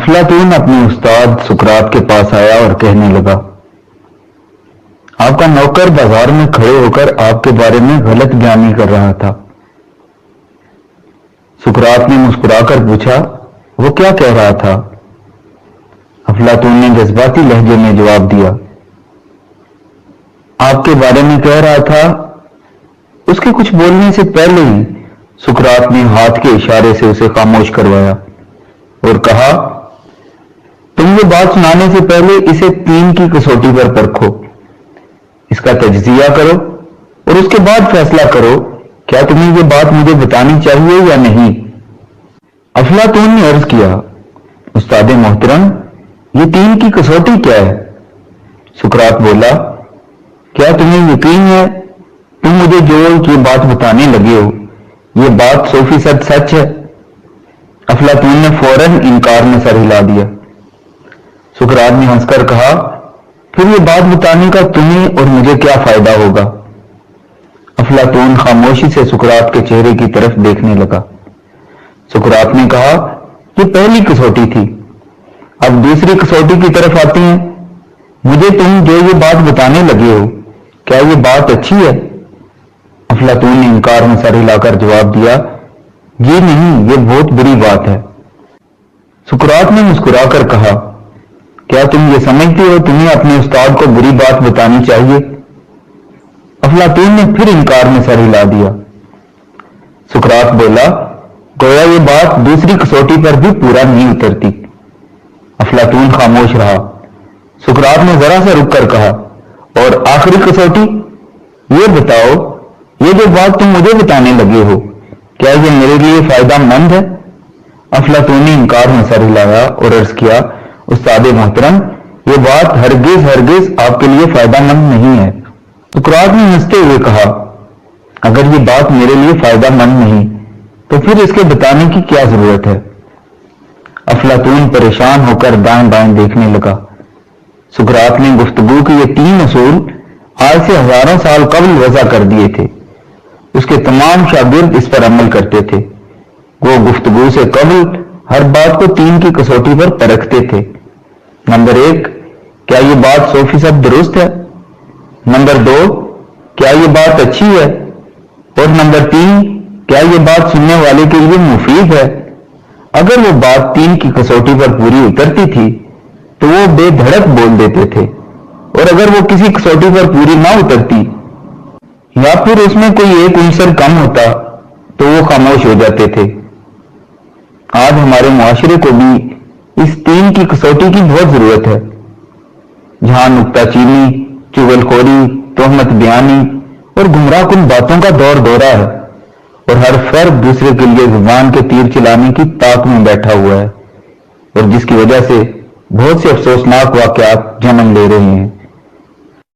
افلاطون اپنے استاد سقراط کے پاس آیا اور کہنے لگا، آپ کا نوکر بازار میں کھڑے ہو کر آپ کے بارے میں غلط بیانی کر رہا تھا۔ سقراط نے مسکرا کر پوچھا، وہ کیا کہہ رہا تھا؟ افلاطون نے جذباتی لہجے میں جواب دیا، آپ کے بارے میں کہہ رہا تھا۔ اس کے کچھ بولنے سے پہلے ہی سقراط نے ہاتھ کے اشارے سے اسے خاموش کروایا اور کہا، تم یہ بات سنانے سے پہلے اسے 3 کی کسوٹی پر پرکھو، اس کا تجزیہ کرو اور اس کے بعد فیصلہ کرو کیا تمہیں یہ بات مجھے بتانی چاہیے یا نہیں۔ افلاطون نے عرض کیا، استاد محترم، یہ 3 کی کسوٹی کیا ہے؟ سقراط بولا، کیا تمہیں یقین ہے تم مجھے جو یہ بات بتانے لگے ہو یہ بات 100% سچ ہے؟ افلاطون نے فوراً انکار میں سر ہلا دیا۔ سقراط نے ہنس کر کہا، پھر یہ بات بتانے کا تمہیں اور مجھے کیا فائدہ ہوگا؟ افلاطون خاموشی سے سقراط کے چہرے کی طرف دیکھنے لگا۔ سقراط نے کہا، یہ پہلی کسوٹی تھی، اب دوسری کسوٹی کی طرف آتی ہیں۔ مجھے تم جو یہ بات بتانے لگے ہو کیا یہ بات اچھی ہے؟ افلاطون نے انکار میں سر ہلا کر جواب دیا، جی نہیں، یہ بہت بری بات ہے۔ سقراط نے مسکرا کر کہا، کیا تم یہ سمجھتے ہو تمہیں اپنے استاد کو بری بات بتانی چاہیے؟ افلاطون نے پھر انکار میں سر ہلا دیا۔ سقراط بولا، گویا یہ بات دوسری کسوٹی پر بھی پورا نہیں اترتی۔ افلاطون خاموش رہا۔ سقراط نے ذرا سا رک کر کہا، اور آخری کسوٹی، یہ بتاؤ یہ جو بات تم مجھے بتانے لگے ہو کیا یہ میرے لیے فائدہ مند ہے؟ افلاطون نے انکار میں سر ہلایا اور عرض کیا، استاد محترم، یہ بات ہرگز آپ کے لیے فائدہ مند نہیں ہے۔ سقراط نے ہنستے ہوئے کہا، اگر یہ بات میرے لیے فائدہ مند نہیں تو پھر اس کے بتانے کی کیا ضرورت ہے؟ افلاطون پریشان ہو کر دائیں بائیں دیکھنے لگا۔ سقراط نے گفتگو کے یہ 3 اصول آج سے ہزاروں سال قبل وضع کر دیے تھے۔ اس کے تمام شاگرد اس پر عمل کرتے تھے۔ وہ گفتگو سے قبل ہر بات کو 3 کی کسوٹی پر پرکھتے تھے۔ نمبر 1، کیا یہ بات 100% درست ہے؟ نمبر 2، کیا یہ بات اچھی ہے؟ اور نمبر 3، کیا یہ بات سننے والے کے لیے مفید ہے؟ اگر وہ بات 3 کی کسوٹی پر پوری اترتی تھی تو وہ بے دھڑک بول دیتے تھے، اور اگر وہ کسی کسوٹی پر پوری نہ اترتی یا پھر اس میں کوئی ایک عنصر کم ہوتا تو وہ خاموش ہو جاتے تھے۔ آج ہمارے معاشرے کو بھی اس 3 کی کسوٹی کی بہت ضرورت ہے، جہاں نکتہ چینی، چغل خوری، تہمت بیانی اور گمراہ کن باتوں کا دور دورہ ہے، اور ہر فرد دوسرے کے لیے زبان کے تیر چلانے کی طاق میں بیٹھا ہوا ہے، اور جس کی وجہ سے بہت سے افسوسناک واقعات جنم لے رہے ہیں۔